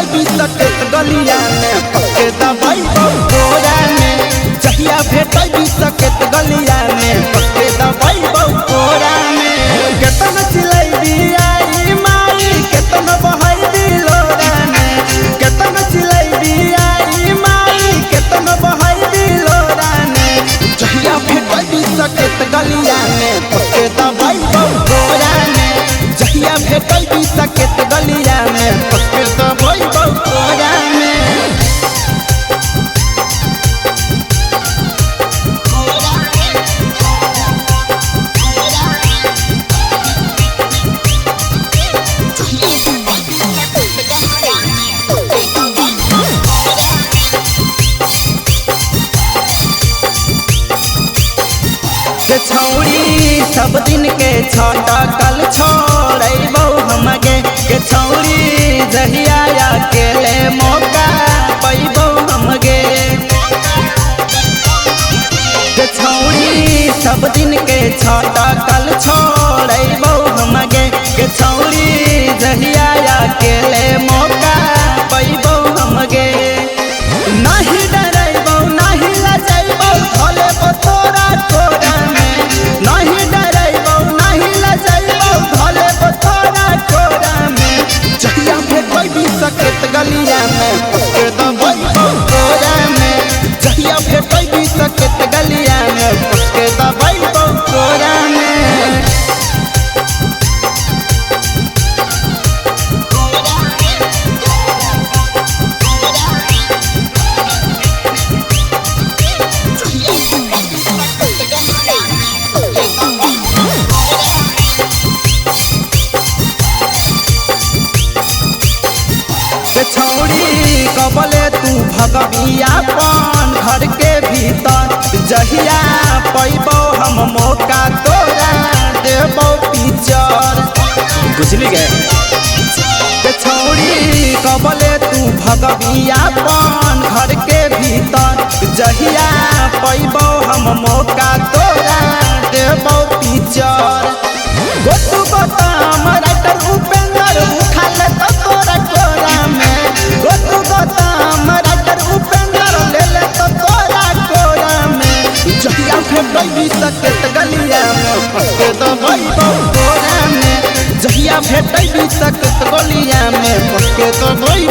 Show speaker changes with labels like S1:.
S1: गलिया में पक्के दबाई बोरा में जहिया भेटई सकेत गलिया में पक्के दबाई बोरा में केतन चिलैबी आई माई केतन बहई दिलोरा में केतन चिलैबी आई माई केतन बहई दिलोरा में जहिया भेटई सकेत गलिया में पक्के दबाई बोरा में जहिया भेटई सकेत गलिया में पक्के दबाई बोरा छौरी सब दिन के छोटा कल छोड़बो हमगे के छौरी जहिया अकेले मौका पैबो हमगे के छौरी सब दिन के छोटा कल छोड़बो हमगे के छौरी जहिया अकेले मौका पैबो हमगे नहीं डरबो नहीं लजबो भले तोरा तोरा नहीं डरबो नहीं लजबो भले तोरा तोरा में जहिया भेटई सकेत गलिया में पक्के दबाई बोरा में जहिया भेटई सकेत गलिया में पक्के दबाई बोरा में छौरी कबले तू भगविया पान घर के भीतर जहिया पैबो हम मौका तोरा देबो पिचर बुझली गए छौरी कबले तू भगविया पान घर के भीतर जहिया पैबो हम मौका तोरा देबो पिचर गोतू गोताम राइटर उपेंद्र उठा ले तो तोरा कोरा में गोतू गोताम राइटर उपेंद्र ले ले तो तोरा कोरा में जहिया भेटई सकेत गलिया में पक्के दबाई बोरा में जहिया भेटई सकेत गलिया में पक्के दबाई